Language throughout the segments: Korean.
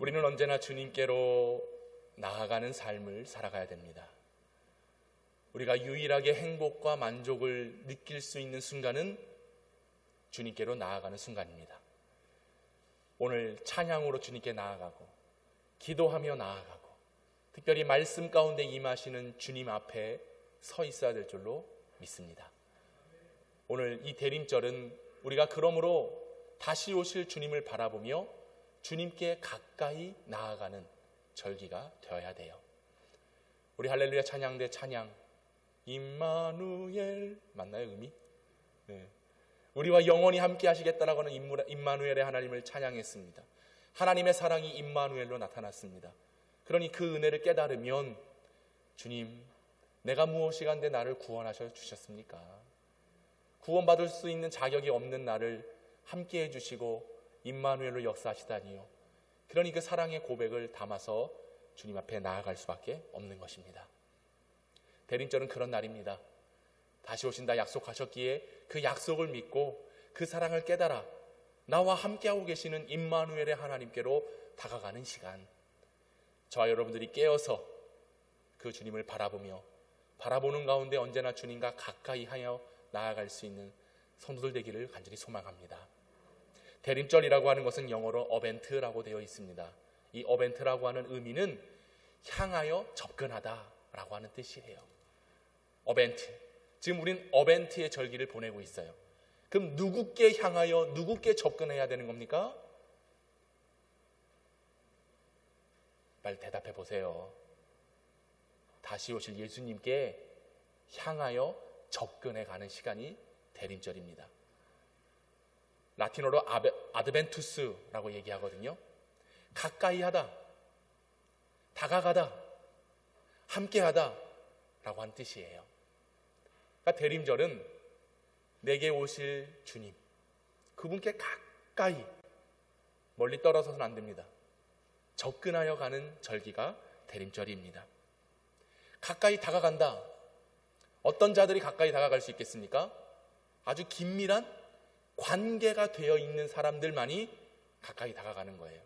우리는 언제나 주님께로 나아가는 삶을 살아가야 됩니다. 우리가 유일하게 행복과 만족을 느낄 수 있는 순간은 주님께로 나아가는 순간입니다. 오늘 찬양으로 주님께 나아가고 기도하며 나아가고 특별히 말씀 가운데 임하시는 주님 앞에 서 있어야 될 줄로 믿습니다. 오늘 이 대림절은 우리가 그러므로 다시 오실 주님을 바라보며 주님께 가까이 나아가는 절기가 되어야 돼요. 우리 할렐루야 찬양대 찬양 임마누엘 맞나요 의미? 네. 우리와 영원히 함께 하시겠다라고 하는 임마누엘의 하나님을 찬양했습니다. 하나님의 사랑이 임마누엘로 나타났습니다. 그러니 그 은혜를 깨달으면 주님 내가 무엇이간데 나를 구원하셔 주셨습니까? 구원받을 수 있는 자격이 없는 나를 함께 해주시고 임마누엘로 역사하시다니요. 그러니 그 사랑의 고백을 담아서 주님 앞에 나아갈 수밖에 없는 것입니다. 대림절은 그런 날입니다. 다시 오신다 약속하셨기에 그 약속을 믿고 그 사랑을 깨달아 나와 함께하고 계시는 임마누엘의 하나님께로 다가가는 시간, 저와 여러분들이 깨어서 그 주님을 바라보며 바라보는 가운데 언제나 주님과 가까이 하여 나아갈 수 있는 성도들 되기를 간절히 소망합니다. 대림절이라고 하는 것은 영어로 어벤트라고 되어 있습니다. 이 어벤트라고 하는 의미는 향하여 접근하다라고 하는 뜻이에요. 어벤트. 지금 우린 어벤트의 절기를 보내고 있어요. 그럼 누구께 향하여 누구께 접근해야 되는 겁니까? 빨리 대답해 보세요. 다시 오실 예수님께 향하여 접근해 가는 시간이 대림절입니다. 라틴어로 아드벤투스라고 얘기하거든요. 가까이 하다, 다가가다, 함께하다 라고 하는 뜻이에요. 그러니까 대림절은 내게 오실 주님, 그분께 가까이, 멀리 떨어져서는 안 됩니다. 접근하여 가는 절기가 대림절입니다. 가까이 다가간다. 어떤 자들이 가까이 다가갈 수 있겠습니까? 아주 긴밀한 관계가 되어 있는 사람들만이 가까이 다가가는 거예요.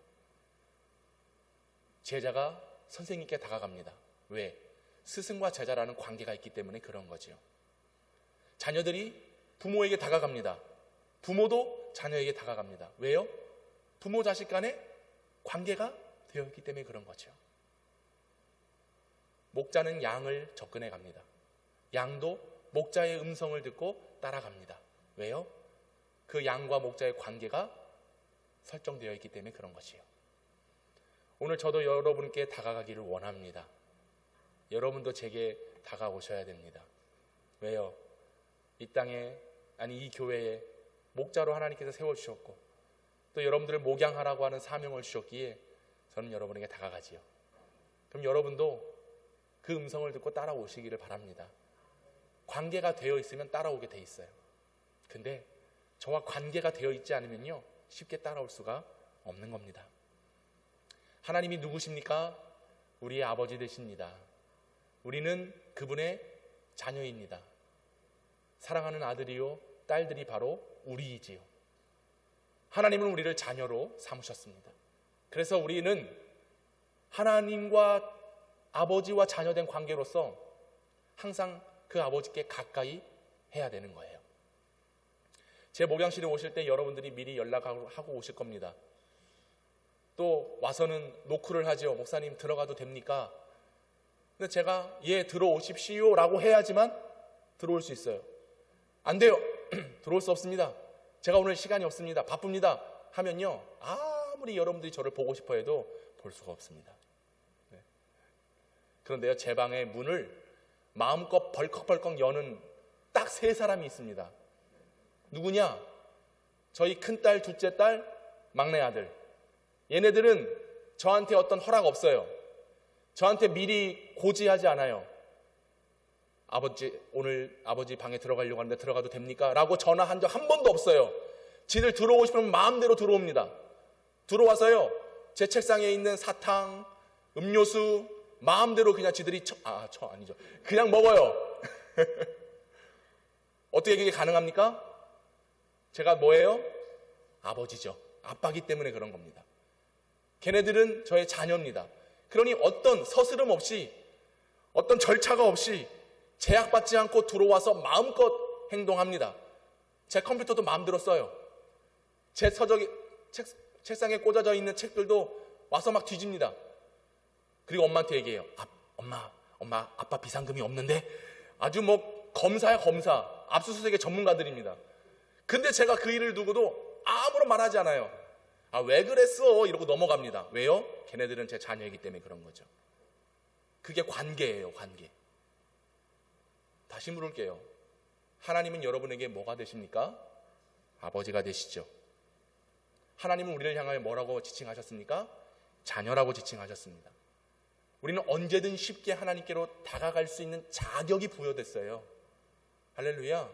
제자가 선생님께 다가갑니다. 왜? 스승과 제자라는 관계가 있기 때문에 그런 거죠. 자녀들이 부모에게 다가갑니다. 부모도 자녀에게 다가갑니다. 왜요? 부모 자식 간에 관계가 되어 있기 때문에 그런 거죠. 목자는 양을 접근해 갑니다. 양도 목자의 음성을 듣고 따라갑니다. 왜요? 그 양과 목자의 관계가 설정되어 있기 때문에 그런 것이에요. 오늘 저도 여러분께 다가가기를 원합니다. 여러분도 제게 다가오셔야 됩니다. 왜요? 이 땅에, 아니 이 교회에 목자로 하나님께서 세워주셨고 또 여러분들을 목양하라고 하는 사명을 주셨기에 저는 여러분에게 다가가지요. 그럼 여러분도 그 음성을 듣고 따라오시기를 바랍니다. 관계가 되어 있으면 따라오게 돼 있어요. 근데 저와 관계가 되어 있지 않으면요 쉽게 따라올 수가 없는 겁니다. 하나님이 누구십니까? 우리의 아버지 되십니다. 우리는 그분의 자녀입니다. 사랑하는 아들이요 딸들이 바로 우리이지요. 하나님은 우리를 자녀로 삼으셨습니다. 그래서 우리는 하나님과 아버지와 자녀된 관계로서 항상 그 아버지께 가까이 해야 되는 거예요. 제 목양실에 오실 때 여러분들이 미리 연락하고 오실 겁니다. 또 와서는 노크를 하죠. 목사님 들어가도 됩니까? 근데 제가 예 들어오십시오 라고 해야지만 들어올 수 있어요. 안 돼요. 들어올 수 없습니다. 제가 오늘 시간이 없습니다. 바쁩니다. 하면요 아무리 여러분들이 저를 보고 싶어 해도 볼 수가 없습니다. 네. 그런데요 제 방의 문을 마음껏 벌컥벌컥 여는 딱 3사람이 있습니다. 누구냐? 저희 큰딸, 둘째 딸, 막내 아들. 얘네들은 저한테 어떤 허락 없어요. 저한테 미리 고지하지 않아요. 아버지 오늘 아버지 방에 들어가려고 하는데 들어가도 됩니까? 라고 전화한 적 한 번도 없어요. 지들 들어오고 싶으면 마음대로 들어옵니다. 들어와서요 제 책상에 있는 사탕, 음료수 마음대로 그냥 지들이 아니죠. 그냥 먹어요. 어떻게 그게 가능합니까? 제가 뭐예요? 아버지죠. 아빠기 때문에 그런 겁니다. 걔네들은 저의 자녀입니다. 그러니 어떤 서스름 없이, 어떤 절차가 없이 제약받지 않고 들어와서 마음껏 행동합니다. 제 컴퓨터도 마음대로 써요. 제 책상에 꽂아져 있는 책들도 와서 막 뒤집니다. 그리고 엄마한테 얘기해요. 엄마, 아빠 비상금이 없는데? 아주 뭐 검사야, 검사. 압수수색의 전문가들입니다. 근데 제가 그 일을 두고도 아무런 말하지 않아요. 왜 그랬어? 이러고 넘어갑니다. 왜요? 걔네들은 제 자녀이기 때문에 그런 거죠. 그게 관계예요, 관계. 다시 물을게요. 하나님은 여러분에게 뭐가 되십니까? 아버지가 되시죠. 하나님은 우리를 향하여 뭐라고 지칭하셨습니까? 자녀라고 지칭하셨습니다. 우리는 언제든 쉽게 하나님께로 다가갈 수 있는 자격이 부여됐어요. 할렐루야.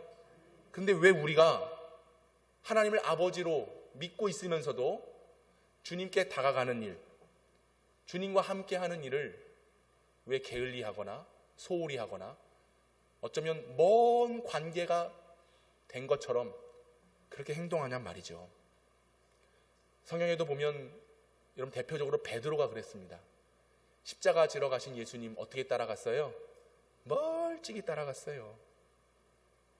근데 왜 우리가 하나님을 아버지로 믿고 있으면서도 주님께 다가가는 일, 주님과 함께하는 일을 왜 게을리하거나 소홀히 하거나 어쩌면 먼 관계가 된 것처럼 그렇게 행동하냔 말이죠. 성경에도 보면 여러분 대표적으로 베드로가 그랬습니다. 십자가 지러 가신 예수님 어떻게 따라갔어요? 멀찍이 따라갔어요.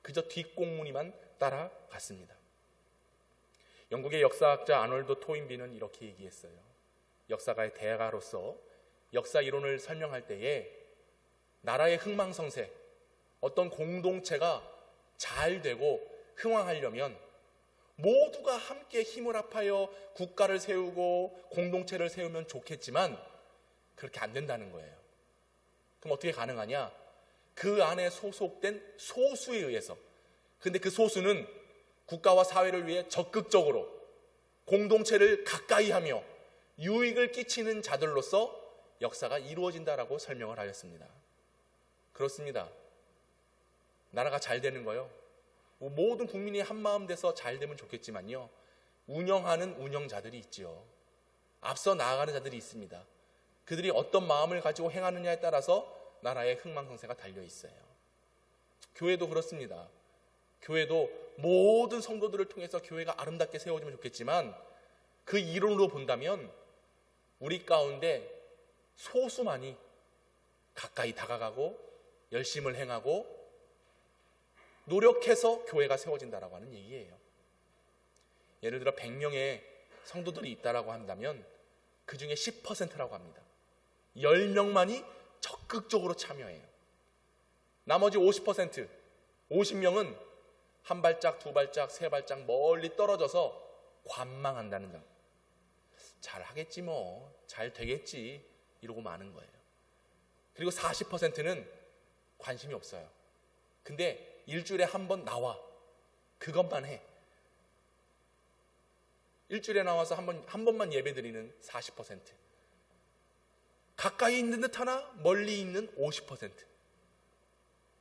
그저 뒷공무니만 따라갔습니다. 영국의 역사학자 아놀드 토인비는 이렇게 얘기했어요. 역사가의 대가로서 역사 이론을 설명할 때에 나라의 흥망성쇠, 어떤 공동체가 잘 되고 흥왕하려면 모두가 함께 힘을 합하여 국가를 세우고 공동체를 세우면 좋겠지만 그렇게 안 된다는 거예요. 그럼 어떻게 가능하냐? 그 안에 소속된 소수에 의해서. 근데 그 소수는 국가와 사회를 위해 적극적으로 공동체를 가까이 하며 유익을 끼치는 자들로서 역사가 이루어진다라고 설명을 하였습니다. 그렇습니다. 나라가 잘 되는 거요. 모든 국민이 한마음 돼서 잘 되면 좋겠지만요. 운영하는 운영자들이 있지요. 앞서 나아가는 자들이 있습니다. 그들이 어떤 마음을 가지고 행하느냐에 따라서 나라의 흥망성쇠가 달려 있어요. 교회도 그렇습니다. 교회도 모든 성도들을 통해서 교회가 아름답게 세워지면 좋겠지만 그 이론으로 본다면 우리 가운데 소수만이 가까이 다가가고 열심을 행하고 노력해서 교회가 세워진다라고 하는 얘기예요. 예를 들어 100명의 성도들이 있다라고 한다면 그 중에 10%라고 합니다. 10명만이 적극적으로 참여해요. 나머지 50%, 50명은 한 발짝, 두 발짝, 세 발짝 멀리 떨어져서 관망한다는 점. 잘 하겠지 뭐, 잘 되겠지 이러고 마는 거예요. 그리고 40%는 관심이 없어요. 근데 일주일에 한 번 나와. 그것만 해. 일주일에 나와서 한 번만 예배 드리는 40%. 가까이 있는 듯 하나 멀리 있는 50%.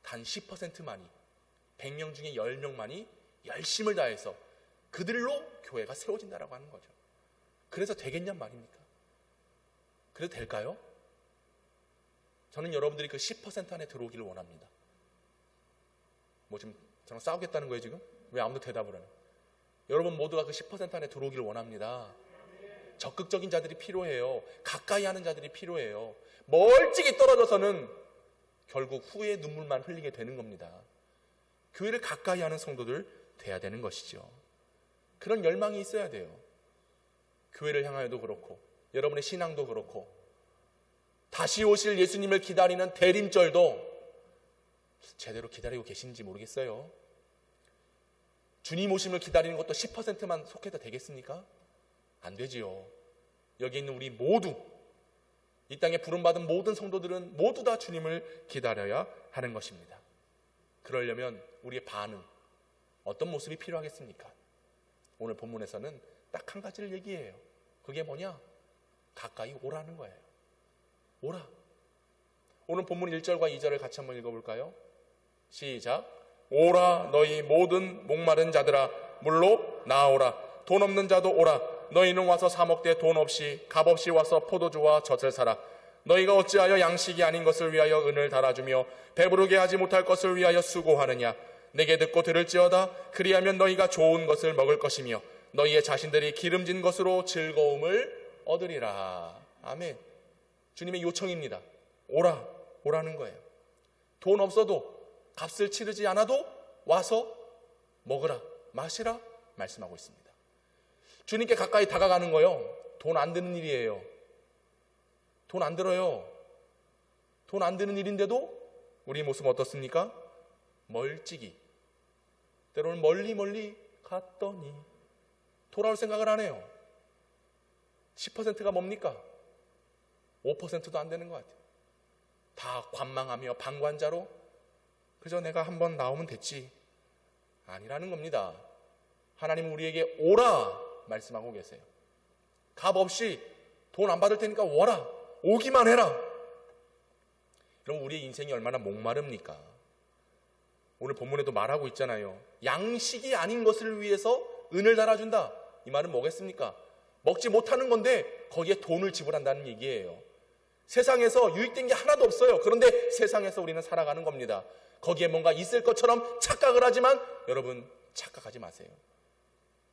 단 10%만이 100명 중에 10명만이 열심을 다해서 그들로 교회가 세워진다라고 하는 거죠. 그래서 되겠냔 말입니까? 그래도 될까요? 저는 여러분들이 그 10% 안에 들어오기를 원합니다. 뭐 지금 저랑 싸우겠다는 거예요 지금? 왜 아무도 대답을 안 해요? 여러분 모두가 그 10% 안에 들어오기를 원합니다. 적극적인 자들이 필요해요. 가까이 하는 자들이 필요해요. 멀찍이 떨어져서는 결국 후에 눈물만 흘리게 되는 겁니다. 교회를 가까이 하는 성도들 돼야 되는 것이죠. 그런 열망이 있어야 돼요. 교회를 향하여도 그렇고 여러분의 신앙도 그렇고 다시 오실 예수님을 기다리는 대림절도 제대로 기다리고 계신지 모르겠어요. 주님 오심을 기다리는 것도 10%만 속해도 되겠습니까? 안 되지요. 여기 있는 우리 모두, 이 땅에 부름받은 모든 성도들은 모두 다 주님을 기다려야 하는 것입니다. 그러려면 우리의 반응, 어떤 모습이 필요하겠습니까? 오늘 본문에서는 딱 한 가지를 얘기해요. 그게 뭐냐? 가까이 오라는 거예요. 오라. 오늘 본문 1절과 2절을 같이 한번 읽어볼까요? 시작. 오라 너희 모든 목마른 자들아 물로 나아오라. 돈 없는 자도 오라. 너희는 와서 사 먹되 돈 없이 값 없이 와서 포도주와 젖을 사라. 너희가 어찌하여 양식이 아닌 것을 위하여 은을 달아주며 배부르게 하지 못할 것을 위하여 수고하느냐. 내게 듣고 들을지어다. 그리하면 너희가 좋은 것을 먹을 것이며 너희의 자신들이 기름진 것으로 즐거움을 얻으리라. 아멘. 주님의 요청입니다. 오라는 거예요. 돈 없어도 값을 치르지 않아도 와서 먹으라, 마시라 말씀하고 있습니다. 주님께 가까이 다가가는 거요, 돈 안 드는 일이에요. 돈 안 들어요. 돈 안 드는 일인데도 우리 모습 어떻습니까? 멀찍이, 때로는 멀리 갔더니 돌아올 생각을 안 해요. 10%가 뭡니까? 5%도 안 되는 것 같아요. 다 관망하며 방관자로 그저 내가 한번 나오면 됐지, 아니라는 겁니다. 하나님은 우리에게 오라 말씀하고 계세요. 값 없이 돈 안 받을 테니까 와라, 오기만 해라. 그럼 우리의 인생이 얼마나 목마릅니까? 오늘 본문에도 말하고 있잖아요. 양식이 아닌 것을 위해서 은을 달아준다. 이 말은 뭐겠습니까? 먹지 못하는 건데 거기에 돈을 지불한다는 얘기예요. 세상에서 유익된 게 하나도 없어요. 그런데 세상에서 우리는 살아가는 겁니다. 거기에 뭔가 있을 것처럼 착각을 하지만 여러분, 착각하지 마세요.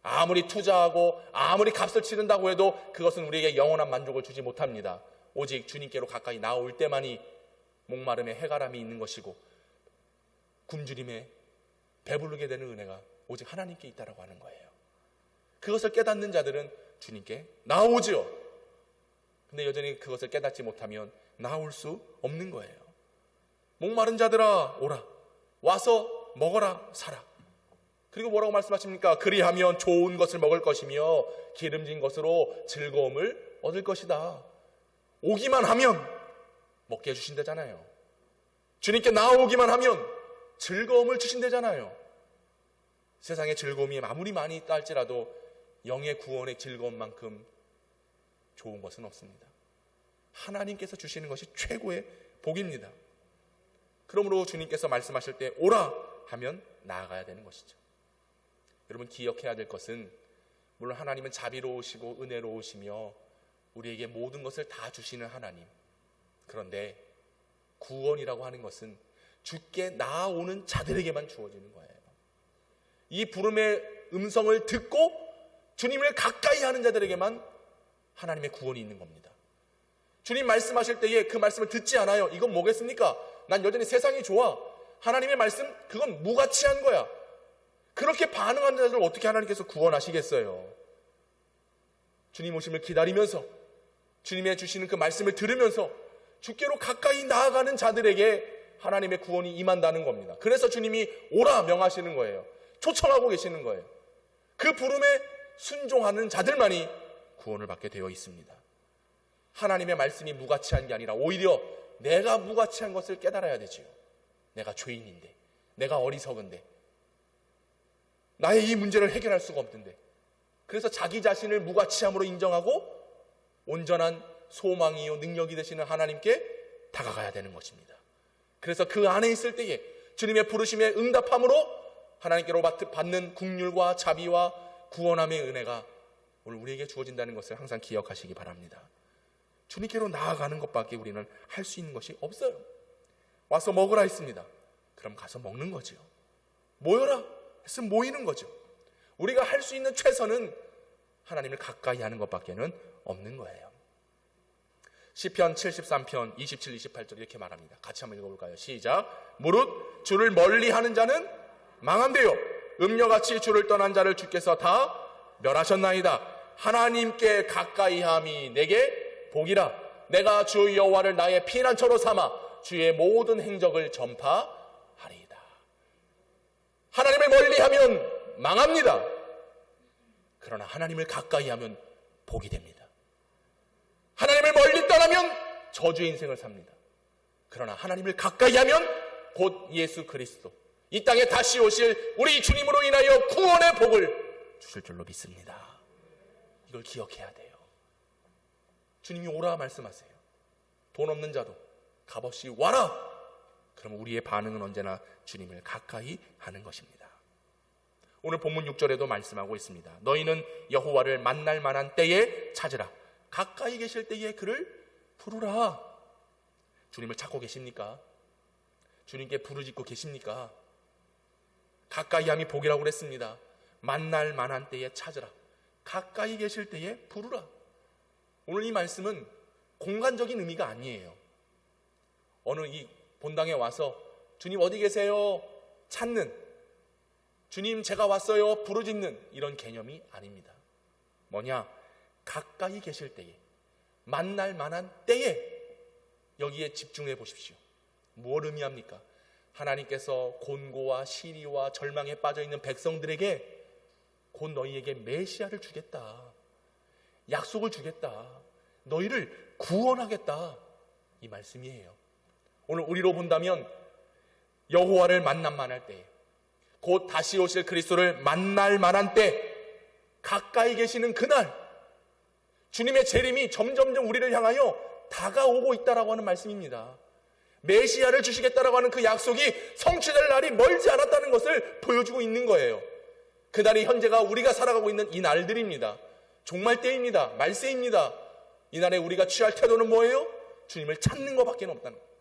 아무리 투자하고 아무리 값을 치른다고 해도 그것은 우리에게 영원한 만족을 주지 못합니다. 오직 주님께로 가까이 나올 때만이 목마름에 해가람이 있는 것이고 굶주림에 배부르게 되는 은혜가 오직 하나님께 있다라고 하는 거예요. 그것을 깨닫는 자들은 주님께 나오지요. 근데 여전히 그것을 깨닫지 못하면 나올 수 없는 거예요. 목마른 자들아 오라, 와서 먹어라, 사라. 그리고 뭐라고 말씀하십니까? 그리하면 좋은 것을 먹을 것이며 기름진 것으로 즐거움을 얻을 것이다. 오기만 하면 먹게 해주신다잖아요. 주님께 나오기만 하면 즐거움을 주신다잖아요. 세상의 즐거움이 아무리 많이 있다 할지라도 영의 구원의 즐거움만큼 좋은 것은 없습니다. 하나님께서 주시는 것이 최고의 복입니다. 그러므로 주님께서 말씀하실 때 오라 하면 나아가야 되는 것이죠. 여러분, 기억해야 될 것은 물론 하나님은 자비로우시고 은혜로우시며 우리에게 모든 것을 다 주시는 하나님, 그런데 구원이라고 하는 것은 주께 나아오는 자들에게만 주어지는 거예요. 이 부름의 음성을 듣고 주님을 가까이 하는 자들에게만 하나님의 구원이 있는 겁니다. 주님 말씀하실 때에 그 말씀을 듣지 않아요. 이건 뭐겠습니까? 난 여전히 세상이 좋아. 하나님의 말씀, 그건 무가치한 거야. 그렇게 반응하는 자들을 어떻게 하나님께서 구원하시겠어요? 주님 오심을 기다리면서 주님의 주시는 그 말씀을 들으면서 주께로 가까이 나아가는 자들에게 하나님의 구원이 임한다는 겁니다. 그래서 주님이 오라 명하시는 거예요. 초청하고 계시는 거예요. 그 부름에 순종하는 자들만이 구원을 받게 되어 있습니다. 하나님의 말씀이 무가치한 게 아니라 오히려 내가 무가치한 것을 깨달아야 되지요. 내가 죄인인데, 내가 어리석은데, 나의 이 문제를 해결할 수가 없는데, 그래서 자기 자신을 무가치함으로 인정하고 온전한 소망이요 능력이 되시는 하나님께 다가가야 되는 것입니다. 그래서 그 안에 있을 때에 주님의 부르심에 응답함으로 하나님께로 받는 긍휼과 자비와 구원함의 은혜가 오늘 우리에게 주어진다는 것을 항상 기억하시기 바랍니다. 주님께로 나아가는 것밖에 우리는 할 수 있는 것이 없어요. 와서 먹으라 했습니다. 그럼 가서 먹는 거지요. 모여라 했으면 모이는 거죠. 우리가 할 수 있는 최선은 하나님을 가까이 하는 것밖에는 없는 거예요. 시편 73편 27, 28절 이렇게 말합니다. 같이 한번 읽어볼까요? 시작. 무릇 주를 멀리하는 자는 망한대요. 음녀같이 주를 떠난 자를 주께서 다 멸하셨나이다. 하나님께 가까이함이 내게 복이라. 내가 주 여호와를 나의 피난처로 삼아 주의 모든 행적을 전파하리이다. 하나님을 멀리하면 망합니다. 그러나 하나님을 가까이하면 복이 됩니다. 하나님을 멀리 떠나면 저주의 인생을 삽니다. 그러나 하나님을 가까이하면 곧 예수 그리스도, 이 땅에 다시 오실 우리 주님으로 인하여 구원의 복을 주실 줄로 믿습니다. 이걸 기억해야 돼요. 주님이 오라 말씀하세요. 돈 없는 자도 값없이 와라. 그럼 우리의 반응은 언제나 주님을 가까이 하는 것입니다. 오늘 본문 6절에도 말씀하고 있습니다. 너희는 여호와를 만날 만한 때에 찾으라. 가까이 계실 때에 그를 부르라. 주님을 찾고 계십니까? 주님께 부르짖고 계십니까? 가까이함이 복이라고 그랬습니다. 만날 만한 때에 찾으라. 가까이 계실 때에 부르라. 오늘 이 말씀은 공간적인 의미가 아니에요. 어느 이 본당에 와서 주님 어디 계세요? 찾는, 주님 제가 왔어요 부르짖는 이런 개념이 아닙니다. 뭐냐? 가까이 계실 때에, 만날 만한 때에 여기에 집중해 보십시오. 무엇을 의미합니까? 하나님께서 곤고와 시리와 절망에 빠져있는 백성들에게 곧 너희에게 메시아를 주겠다, 약속을 주겠다, 너희를 구원하겠다, 이 말씀이에요. 오늘 우리로 본다면 여호와를 만날 때에, 곧 다시 오실 그리스도를 만날 만한 때, 가까이 계시는 그날 주님의 재림이 점점점 우리를 향하여 다가오고 있다라고 하는 말씀입니다. 메시아를 주시겠다라고 하는 그 약속이 성취될 날이 멀지 않았다는 것을 보여주고 있는 거예요. 그날이 현재가 우리가 살아가고 있는 이 날들입니다. 종말 때입니다. 말세입니다. 이 날에 우리가 취할 태도는 뭐예요? 주님을 찾는 것밖에 없다는 거예요.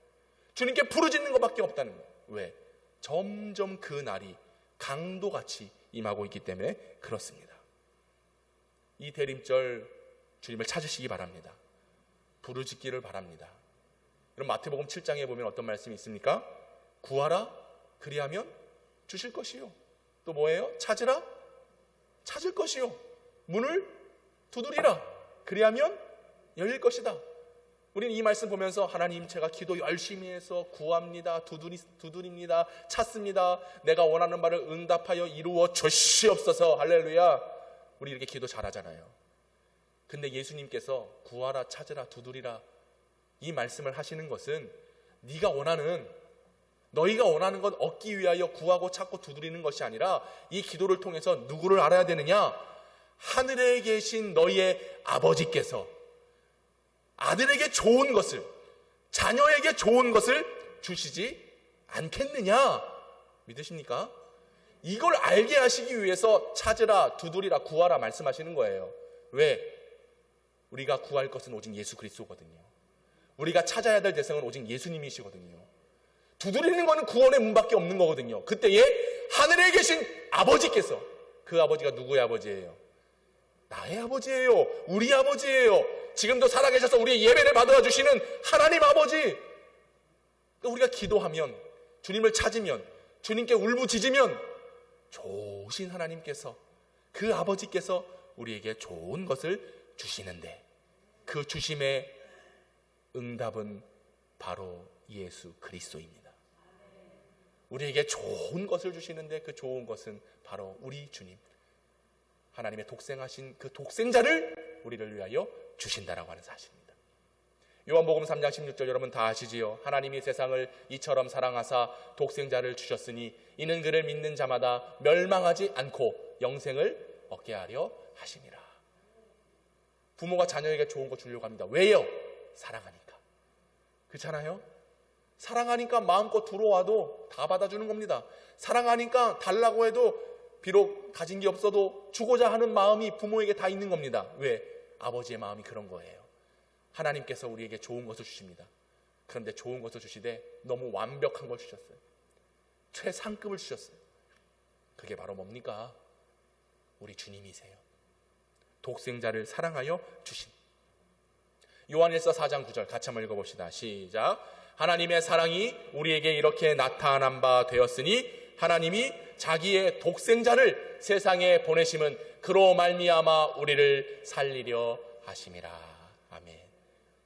주님께 부르짖는 것밖에 없다는 거예요. 왜? 점점 그 날이 강도같이 임하고 있기 때문에 그렇습니다. 이 대림절 주님을 찾으시기 바랍니다. 부르짖기를 바랍니다. 그럼 마태복음 7장에 보면 어떤 말씀이 있습니까? 구하라 그리하면 주실 것이요. 또 뭐예요? 찾으라 찾을 것이요. 문을 두드리라 그리하면 열릴 것이다. 우리는 이 말씀 보면서 하나님 제가 기도 열심히 해서 구합니다. 두드립니다. 찾습니다. 내가 원하는 바를 응답하여 이루어 주시옵소서. 할렐루야. 우리 이렇게 기도 잘하잖아요. 근데 예수님께서 구하라 찾으라 두드리라 이 말씀을 하시는 것은 너희가 원하는 건 얻기 위하여 구하고 찾고 두드리는 것이 아니라 이 기도를 통해서 누구를 알아야 되느냐? 하늘에 계신 너희의 아버지께서 아들에게 좋은 것을, 자녀에게 좋은 것을 주시지 않겠느냐? 믿으십니까? 이걸 알게 하시기 위해서 찾으라, 두드리라, 구하라 말씀하시는 거예요. 왜? 우리가 구할 것은 오직 예수 그리스도거든요. 우리가 찾아야 될 대상은 오직 예수님이시거든요. 두드리는 것은 구원의 문밖에 없는 거거든요. 그때에 하늘에 계신 아버지께서, 그 아버지가 누구의 아버지예요? 나의 아버지예요. 우리 아버지예요. 지금도 살아계셔서 우리의 예배를 받아 주시는 하나님 아버지. 그러니까 우리가 기도하면, 주님을 찾으면, 주님께 울부짖으면 좋으신 하나님께서, 그 아버지께서 우리에게 좋은 것을 주시는데, 그 주심의 응답은 바로 예수 그리스도입니다. 우리에게 좋은 것을 주시는데 그 좋은 것은 바로 우리 주님, 하나님의 독생하신 그 독생자를 우리를 위하여 주신다라고 하는 사실입니다. 요한복음 3장 16절 여러분 다 아시지요? 하나님이 세상을 이처럼 사랑하사 독생자를 주셨으니 이는 그를 믿는 자마다 멸망하지 않고 영생을 얻게 하려 하심이라. 부모가 자녀에게 좋은 거 주려고 합니다. 왜요? 사랑하니까. 그렇잖아요? 사랑하니까 마음껏 들어와도 다 받아주는 겁니다. 사랑하니까 달라고 해도 비록 가진 게 없어도 주고자 하는 마음이 부모에게 다 있는 겁니다. 왜? 아버지의 마음이 그런 거예요. 하나님께서 우리에게 좋은 것을 주십니다. 그런데 좋은 것을 주시되 너무 완벽한 걸 주셨어요. 최상급을 주셨어요. 그게 바로 뭡니까? 우리 주님이세요. 독생자를 사랑하여 주신. 요한일서 4장 9절 같이 한번 읽어봅시다. 시작. 하나님의 사랑이 우리에게 이렇게 나타난 바 되었으니 하나님이 자기의 독생자를 세상에 보내심은 그로 말미암아 우리를 살리려 하심이라. 아멘.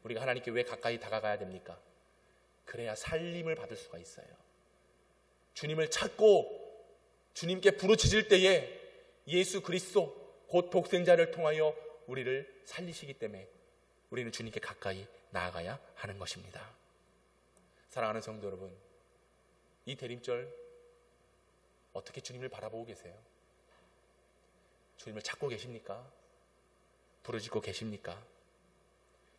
우리가 하나님께 왜 가까이 다가가야 됩니까? 그래야 살림을 받을 수가 있어요. 주님을 찾고 주님께 부르짖을 때에 예수 그리스도 곧 독생자를 통하여 우리를 살리시기 때문에 우리는 주님께 가까이 나아가야 하는 것입니다. 사랑하는 성도 여러분, 이 대림절 어떻게 주님을 바라보고 계세요? 주님을 찾고 계십니까? 부르짖고 계십니까?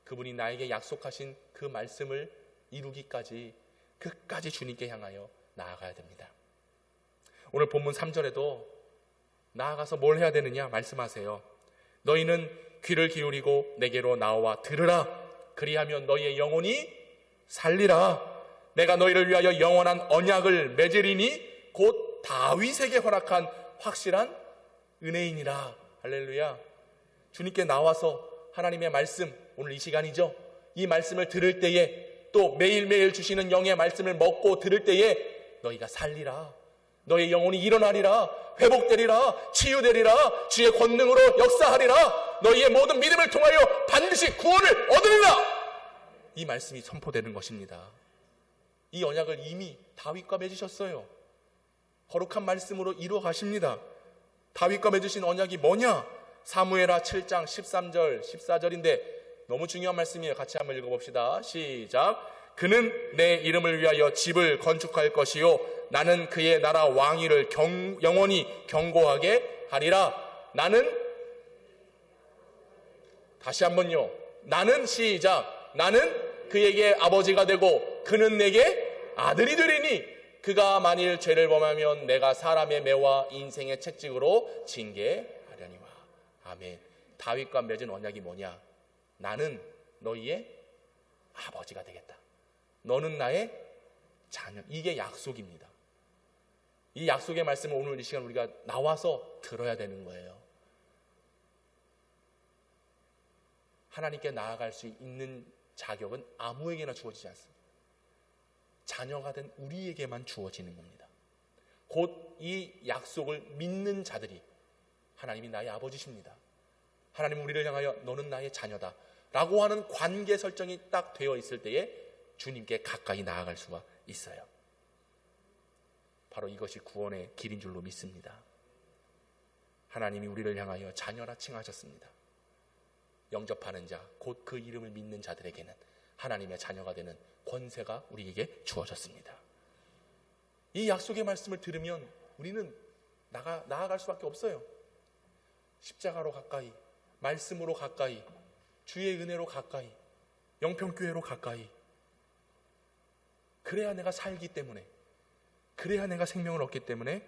그분이 나에게 약속하신 그 말씀을 이루기까지 끝까지 주님께 향하여 나아가야 됩니다. 오늘 본문 3절에도 나아가서 뭘 해야 되느냐 말씀하세요. 너희는 귀를 기울이고 내게로 나와 들으라. 그리하면 너희의 영혼이 살리라. 내가 너희를 위하여 영원한 언약을 맺으리니 곧 다윗에게 허락한 확실한 은혜이니라. 할렐루야. 주님께 나와서 하나님의 말씀, 오늘 이 시간이죠. 이 말씀을 들을 때에, 또 매일매일 주시는 영의 말씀을 먹고 들을 때에 너희가 살리라, 너희 영혼이 일어나리라, 회복되리라, 치유되리라, 주의 권능으로 역사하리라, 너희의 모든 믿음을 통하여 반드시 구원을 얻으리라, 이 말씀이 선포되는 것입니다. 이 언약을 이미 다윗과 맺으셨어요. 거룩한 말씀으로 이루어 가십니다. 다윗과 맺으신 언약이 뭐냐? 사무엘하 7장 13절 14절인데 너무 중요한 말씀이에요. 같이 한번 읽어봅시다. 시작. 그는 내 이름을 위하여 집을 건축할 것이요 나는 그의 나라 왕위를 영원히 견고하게 하리라. 나는, 다시 한번요, 나는, 시작, 나는 그에게 아버지가 되고 그는 내게 아들이 되리니 그가 만일 죄를 범하면 내가 사람의 매와 인생의 채찍으로 징계하려니와. 아멘. 다윗과 맺은 언약이 뭐냐? 나는 너희의 아버지가 되겠다. 너는 나의 자녀. 이게 약속입니다. 이 약속의 말씀을 오늘 이 시간 우리가 나와서 들어야 되는 거예요. 하나님께 나아갈 수 있는 자격은 아무에게나 주어지지 않습니다. 자녀가 된 우리에게만 주어지는 겁니다. 곧 이 약속을 믿는 자들이 하나님이 나의 아버지십니다, 하나님은 우리를 향하여 너는 나의 자녀다 라고 하는 관계 설정이 딱 되어 있을 때에 주님께 가까이 나아갈 수가 있어요. 바로 이것이 구원의 길인 줄로 믿습니다. 하나님이 우리를 향하여 자녀라 칭하셨습니다. 영접하는 자, 곧 그 이름을 믿는 자들에게는 하나님의 자녀가 되는 권세가 우리에게 주어졌습니다. 이 약속의 말씀을 들으면 우리는 나아갈 수밖에 없어요. 십자가로 가까이, 말씀으로 가까이, 주의 은혜로 가까이, 영평교회로 가까이. 그래야 내가 살기 때문에, 그래야 내가 생명을 얻기 때문에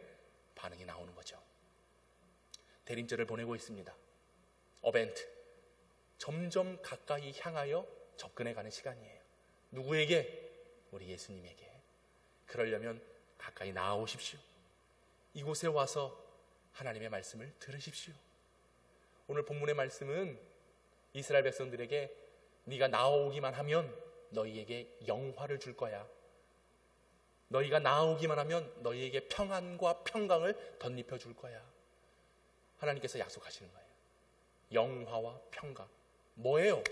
반응이 나오는 거죠. 대림절을 보내고 있습니다. 어벤트, 점점 가까이 향하여 접근해가는 시간이에요. 누구에게? 우리 예수님에게. 그러려면 가까이 나아오십시오. 이곳에 와서 하나님의 말씀을 들으십시오. 오늘 본문의 말씀은 이스라엘 백성들에게 네가 나아오기만 하면 너희에게 영화를 줄 거야, 너희가 나아오기만 하면 너희에게 평안과 평강을 덧입혀 줄 거야, 하나님께서 약속하시는 거예요. 영화와 평강. 뭐예요?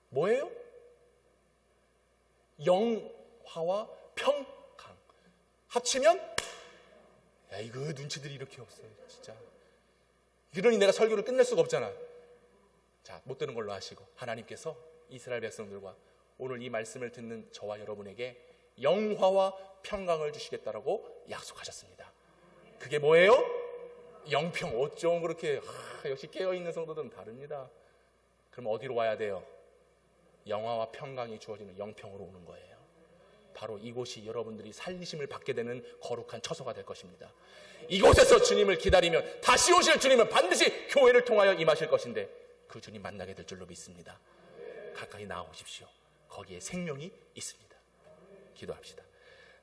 뭐예요? 영화와 평강 합치면, 야, 이거 눈치들이 이렇게 없어요 진짜. 그러니 내가 설교를 끝낼 수가 없잖아. 자, 못 듣는 걸로 하시고, 하나님께서 이스라엘 백성들과 오늘 이 말씀을 듣는 저와 여러분에게 영화와 평강을 주시겠다라고 약속하셨습니다. 그게 뭐예요? 영평. 어쩜 그렇게 역시 깨어있는 성도들은 다릅니다. 그럼 어디로 와야 돼요? 영화와 평강이 주어지는 영평으로 오는 거예요. 바로 이곳이 여러분들이 살리심을 받게 되는 거룩한 처소가 될 것입니다. 이곳에서 주님을 기다리면 다시 오실 주님은 반드시 교회를 통하여 임하실 것인데 그 주님 만나게 될 줄로 믿습니다. 가까이 나아오십시오. 거기에 생명이 있습니다. 기도합시다.